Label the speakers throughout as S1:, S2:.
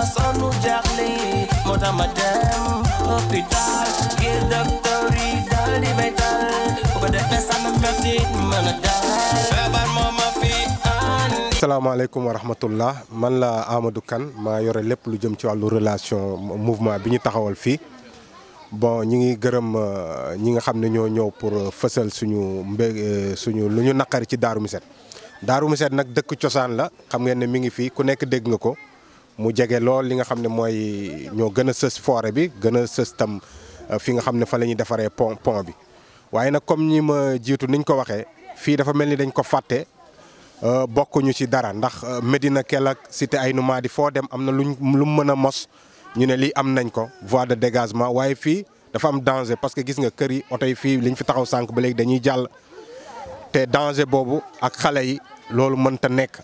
S1: sonu jaxle moo tax ma dem hôpital ngir docteur yi dal di baytal bu ko defee sama metti mën a dal feebar moo ma fi andi.
S2: Asalaamaaleykum wa rahmatullah man la Amadou Kane maa yore lépp lu jëm ci wàllu relation mouvement bi ñu taxawal fii bon ñi ngi gërëm ñi nga xam ne ñoo ñëw pour fësal suñu lu ñu naqari ci Darou Missette. Darou Missette nag dëkk cosaan la xam ngeen ne mi ngi fii ku nekk dégg nga ko mu jege lool li nga xam ne mooy ñoo gën a sës forêt bi gën a sës tam fi nga xam ne fa la ñuy defaree pont bi waaye nag comme ñi ma jiitu niñ ko waxee fii dafa mel ni dañ ko fàtte bokkuñu ci dara ndax Médina Kell ak Cité Aynou Mady foo dem am na lu mu mën a mos ñu ne lii am nañ ko voie de dégagement waaye fii dafa am danger parce que gis nga kër yi oto yi fii liñ fi taxaw sànq ba léegi dañuy jàll te danger boobu ak xale yi loolu mënta nekk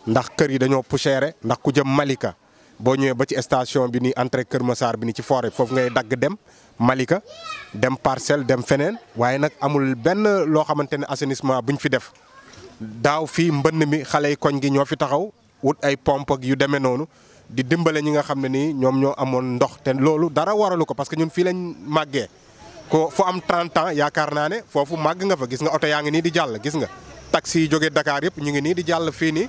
S2: ndax kër yi dañoo poussiéré ndax ku jëm Malika boo ñëwee ba ci station bi ni entrée Kër Massar bi ni ci forêt foofu ngay dagg dem Malika dem Parcelles dem feneen waaye nag amul benn loo xamante ne assainissement buñ fi def daaw fii mbënn mi xale yi koñ gi ñoo fi taxaw wut ay pompe ak yu demee noonu di dimbale ñi nga xam ne nii ñoom ñoo amoon ndox te loolu dara waralu ko parce que ñun fii lañ màggee ko fu am 30 ans yaakaar naa ne foofu màgg nga fa gis nga oto yaa ngi nii di jàll gis nga taxi yi jógee Dakar yëpp ñu ngi nii di jàll fii nii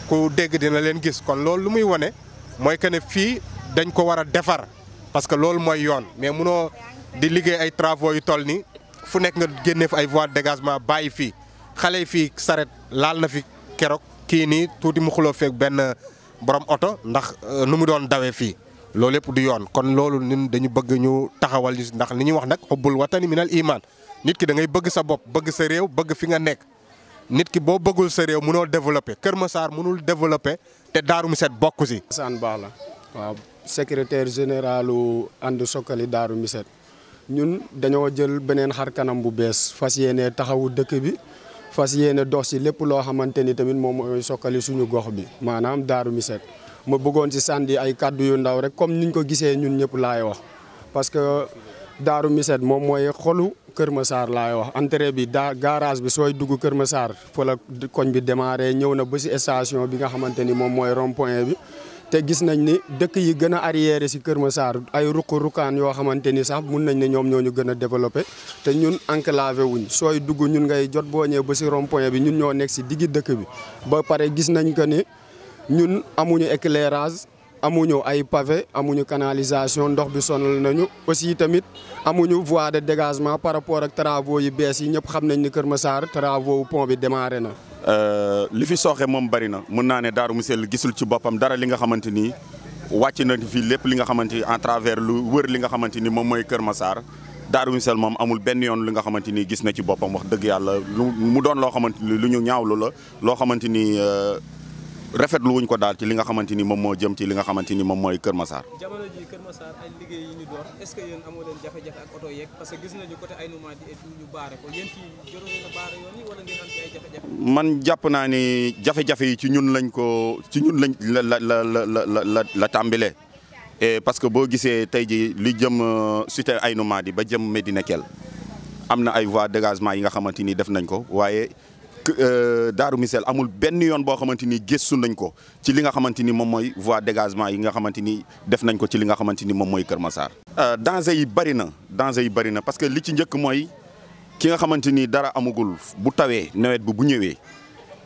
S2: ku dégg dina leen gis kon loolu lu muy wane mooy que ne fii dañ ko war a defar parce que loolu mooy yoon mais munoo di liggéey ay travaux yu toll nii fu nekk nga génnee fa ay voies de dégagement bàyyi fii xale yi fii saret laal na fi keroog kii nii tuuti mu xuloo feeg benn borom oto ndax nu mu doon dawee fii loolu yëpp du yoon kon loolu ñun dañu bëgg ñu taxawal ndax li ñuy wax nag xubbul watani minal iman nit ki da ngay bëgg sa bopp bëgg sa réew bëgg fi nga nekk nit ki boo bëggul sa réew mënoo développé Kër Massar mënul développé te Darou Missette bokku si.
S3: Sane Ba la waaw secrétaire généralu ànd Suxali Darou Missette ñun dañoo jël beneen xar kanam bu bees fas yéene taxawu dëkk bi fas yéene dox si lépp loo xamante ni tamit moom mooy Suxali suñu gox bi maanaam Darou Missette ma bëggoon si sànni ay kàddu yu ndaw rek comme niñ ko gisee ñun ñëpp laay wax parce que Darou Missette moom mooy xolu Kër Massar laay wax entrée bi garage bi sooy dugg Kër Massar fa la koñ bi démarré ñëw na ba si station bi nga xamante ni moom mooy rond-point bi te gis nañ ni dëkk yi gën a arriéré si Kër Massar ay ruq-ruqaan yoo xamante ni sax mun nañ ne ñoom ñoo ñu gën a développé te ñun enclavé wuñ sooy dugg ñun ngay jot boo ñëwee ba si rond-point bi ñun ñoo nekk si diggi dëkk bi ba pare gis nañ que ni ñun amuñu éclairage amuñu ay pavé amuñu canalisation ndox bi sonal nañu aussi tamit amuñu voie de dégagement par rapport ak travaux yi bees yi ñëpp xam nañ ni Kër Massar travaux pont bi démarré na.
S4: li fi sooxe moom bari na mën naa ne Darou Missette gisul ci boppam dara li nga xamante ni wàcc na fi lépp li nga xamante ni en travers lu wër li nga xamante ni moom mooy Kër Massar Darou Missette moom amul benn yoon li nga xamante ni gis na ci boppam wax dëgg yàlla lu mu doon loo xamante ni lu ñu ñaawlu la loo xamante ni. rafetlu wuñ ko daal ci li nga xamante ni moom moo jëm ci li nga xamante ni moom mooy Kër Massar.
S5: jamono ji Kër Massar ay liggéey yi ñu door est-ce que yéen amoo leen jafe-jafe ak oto yeeg parce que gis nañu côté Aynou Mady et ñu baare ko yéen fii joroon na baare yoon yi wala ngeen am ci ay jafe-jafe.
S4: man jàpp naa ni jafe-jafe yi ci ñun lañ la tàmbalee et parce que boo gisee tey ji li jëm Cité Aynou Mady ba jëm Médina Kell am na ay voies de dégagement yi nga xamante ni def nañ ko waaye. Darou Missette amul benn yoon boo xamante ni gëstu nañ ko ci li nga xamante ni moom mooy voie dégagement yi nga xamante ni def nañ ko ci li nga xamante ni moom mooy Kër Massar. danger yi bëri na parce que li ci njëkk mooy ki nga xamante ni dara amagul bu tawee nawet bi bu ñëwee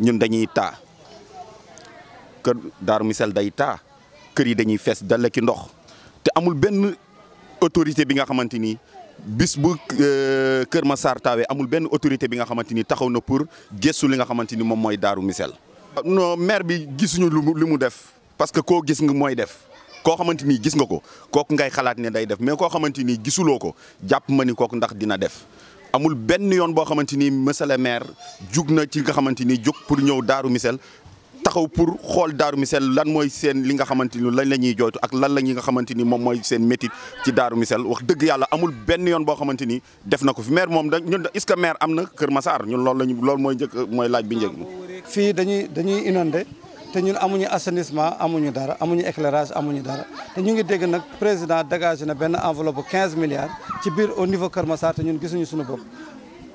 S4: ñun dañuy taa kër Darou Missette day taa kër yi dañuy fees dal ki ndox te amul benn autorité bi nga xamante ni. bis bu Kër Massar taawee amul benn autorité bi nga xamante ni taxaw na pour gëstu li nga xamante ni moom mooy Darou Missette. non maire bi gisuñu lu mu def parce que koo gis nga mooy def koo xamante ni gis nga ko kooku ngay xalaat ne day def mais koo xamante ni gisuloo ko jàpp ma ni kooku ndax dina def amul benn yoon boo xamante ni monsieur le maire jug na ci nga xamante ni jug pour ñëw Darou Missette taxaw pour xool Darou Missette lan mooy seen li nga xamante ni lan la ñuy jooytu ak lan la ñi nga xamante ni moom mooy seen métit ci Darou Missette wax dëgg yàlla amul benn yoon boo xamante ni def na ko fi maire moom ñun est-ce que maire am na Kër Massar ñun loolu mooy njëkk mooy laaj bi njëkk.
S6: fii dañuy inondé te ñun amuñu assainissement amuñu dara amuñu éclairage amuñu dara te ñu ngi dégg nag président dégagé na benn enveloppe 15 milliards ci biir au niveau Kër Massar te ñun gisuñu suñu bopp.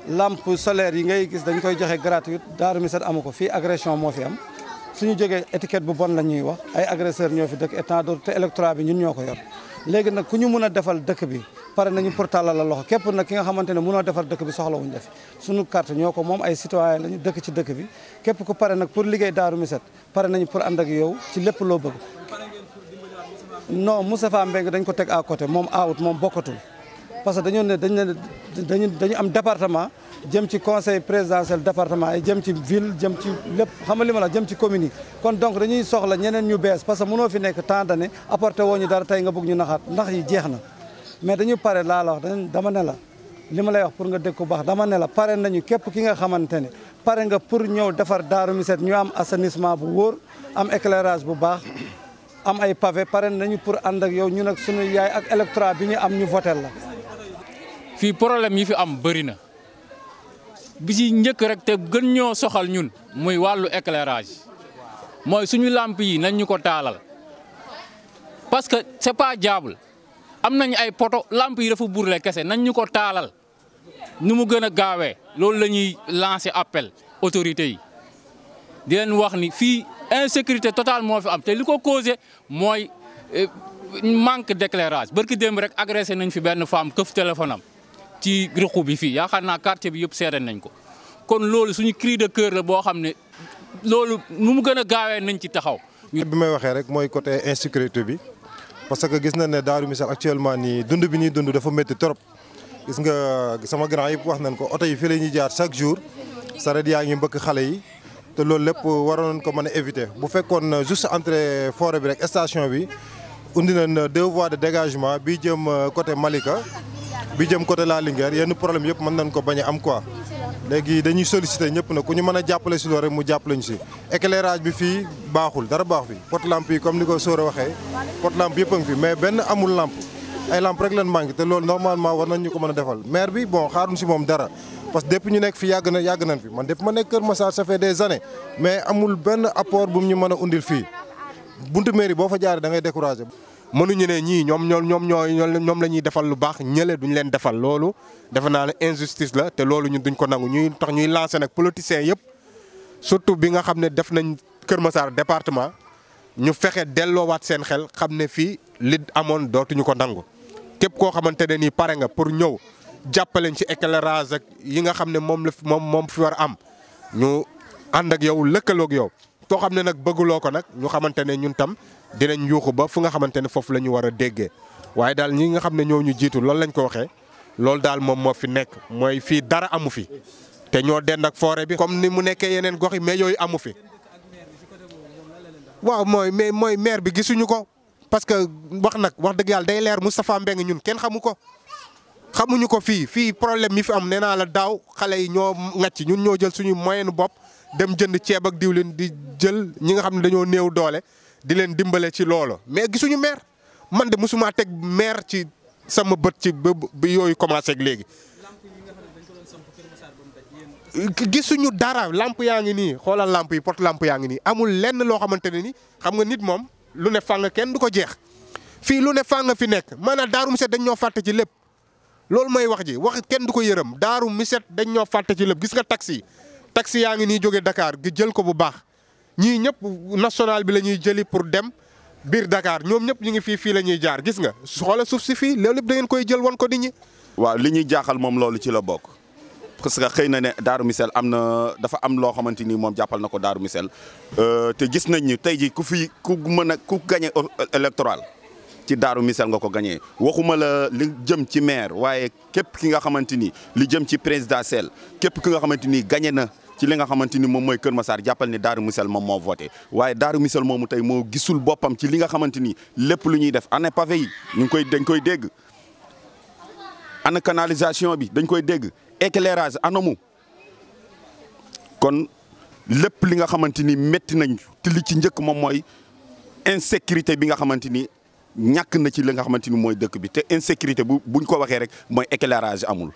S6: lampe solaire yi ngay gis dañ koy joxe gratuite Darou Missette amu ko fii agression moo fi am suñu jógee étiquette bu bon la ñuy wax ay agresseur ñoo fi dëkk et tant d'autres te électorat bi ñun ñoo ko yor léegi nag ku ñu mun a defal dëkk bi pare nañu pour tàllal la loxo képp nag ki nga xamante ne mënoo defar dëkk bi soxlawuñu la fi suñu carte ñoo ko moom ay citoyen lañu dëkk ci dëkk bi képp ku pare nag pour liggéey Darou Missette pare nañu pour ànd ak yow ci lépp loo bëgg non Moustapha Mbengue dañ ko teg à côté moom awut moom bokkatul parce que dañu am département jëm ci conseil présidentiel département yi jëm ci ville jëm ci lépp xam nga li ma la jëm ci commune yi kon donc dañuy soxla ñeneen ñu bees parce que mënoo fi nekk tant d'années apporté woo ñu dara tey nga bëgg ñu naxaat ndax yi jeex na mais dañu pare laa la wax dama ne la li ma lay wax pour nga dégg ko baax dama ne la pare nañu képp ki nga xamante ne pare nga pour ñëw defar Darou Missette ñu am assainissement bu wóor am éclairage bu baax am ay pavé pare nañu pour ànd ak yow ñun ak sunu yaay ak électorat bi ñu am ñu votel la.
S7: fii problème yi fi am bëri na bi ci njëkk rek te gën ñoo soxal ñun muy wàllu éclairage mooy suñu lamp yi nañ ñu ko taalal parce que c'est pas diable am nañ ay poto lamp yi dafa burle kese nañ ñu ko taalal nu mu gën a gaawee loolu la ñuy lancer appel autorités yi di leen wax ni fii insécurité totale moo fi am te li ko causé mooy manque d'éclairage barki démb rek agressé nañ fi benn femme këf téléphone am ci ruqu bi fii yaakaar naa quartier bi yëpp seede nañ ko kon loolu suñu cri de cœur la boo xam ne loolu nu mu gën a gaawee nañ ci taxaw.
S8: bi may waxee rek mooy côté insécurité bi parce que gis na ne Darou Missette actuellement nii dund bi ñuy dund dafa métti trop gis nga sama grand yëpp wax nañ ko oto yi fii la ñuy jaar chaque jour saret yaa ngi mbëkk xale yi te loolu lépp waroon nañ ko mën a éviter bu fekkoon juste entrée forêt bi rek station bi undi nañ 2 voies de dégagement bi jëm côté Malika. bi jëm côté La Linguère yenn problème yëpp mën nañ ko bañ a am quoi léegi dañuy solliciter ñëpp nag ku ñu mën a jàppale si loolu rek mu jàppale ñu si éclairage bi fii baaxul dara baax fi pot lampe yi comme ni ko Sora waxee pot lampe yëpp a ngi fi mais benn amul lampe ay lampe rek lañ manqué te loolu normalement war nañ ñu ko mën a defal maire bi bon xaaruñ si moom dara parce que depuis ñu nekk fi yàgg nañ fi man depuis ma nekk Kër Massar ça fait des années mais amul benn apport bu ñu mën a undil fii buntu mairie boo fa jaaree da ngay découragé.
S2: mënuñu ne ñii ñoom la ñuy defal lu baax ñële duñ leen defal loolu defe naa ne injustice la te loolu ñun duñ ko nangu ñuy tax ñuy lancer nag politiciens yëpp surtout bi nga xam ne def nañ Kër Massar département ñu fexe delloowaat seen xel xam ne fii li amoon dootuñu ko nangu képp koo xamante ne nii pare nga pour ñëw jàppaleñ ci éclairage ak yi nga xam ne moom fi war a am ñu ànd ak yow lëkkaloog yow koo xam ne nag bëgguloo ko nag ñu xamante ne ñun tam dinañ yuuxu ba fu nga xamante ne foofu la ñu war a déggee waaye daal ñi nga xam ne ñoo ñu jiitu loolu lañ ko waxee loolu daal moom moo fi nekk mooy fii dara amu fi te ñoo dend ak forêt bi comme ni mu nekkee yeneen gox yi mais yooyu amu fi. waaw mooy maire bi gisuñu ko parce que wax dëgg yàlla day leer Moustapha Mbengue ñun kenn xamuñu ko fii problème mi fi am nee naa la daaw xale yi ñoo ŋàcc ñun ñoo jël suñu moyen bopp dem jënd ceeb ak diwlin di jël ñi nga xam ne dañoo néew doole. di leen dimbale ci loolu mais gisuñu maire man de mosuma teg maire ci sama bët ci bi yooyu commencé ak léegi gisuñu dara lamp yaa ngi nii xoolal lamp yi porte lamp yaa ngi nii amul lenn loo xamante ne ni xam nga nit moom lu ne fàng kenn du ko jeex fii lu ne fàng fi nekk maanaam Darou Missette dañ ñoo fàtte ci lépp loolu mooy wax ji wax kenn du ko yërëm Darou Missette dañ ñoo fàtte ci lépp gis nga taxi yaa ngi nii jóge Dakar gi jël ko bu baax ñii ñëpp national bi la ñuy jëli pour dem biir Dakar ñoom ñëpp ñu ngi fii la ñuy jaar gis nga xoolal suuf si fii loolu lépp da ngeen koy jël wan ko nit ñi.
S4: waaw li ñuy jaaxal moom loolu ci la bokk parce que xëy na ne Darou Missette dafa am loo xamante ni moom jàppal na ko Darou Missette te gis nañ ni tey ji ku gagné électoral ci Darou Missette nga ko gagné waxuma la li jëm ci maire waaye képp ki nga xamante ni li jëm ci présidentiel képp ki nga xamante ni gagné na. ci li nga xamante ni moom mooy Kër Massar jàppal ne Darou Missette moom moo voté waaye Darou Missette moomu tey moo gisul boppam ci li nga xamante ni lépp lu ñuy def ana pavé yi dañ koy dégg ana canalisation bi dañ koy dégg éclairage anamu kon lépp li nga xamante ni métti nañ te li ci njëkk moom mooy insécurité bi nga xamante ni ñàkk na ci li nga xamante ni mooy dëkk bi te insécurité buñ ko waxee rek mooy éclairage amul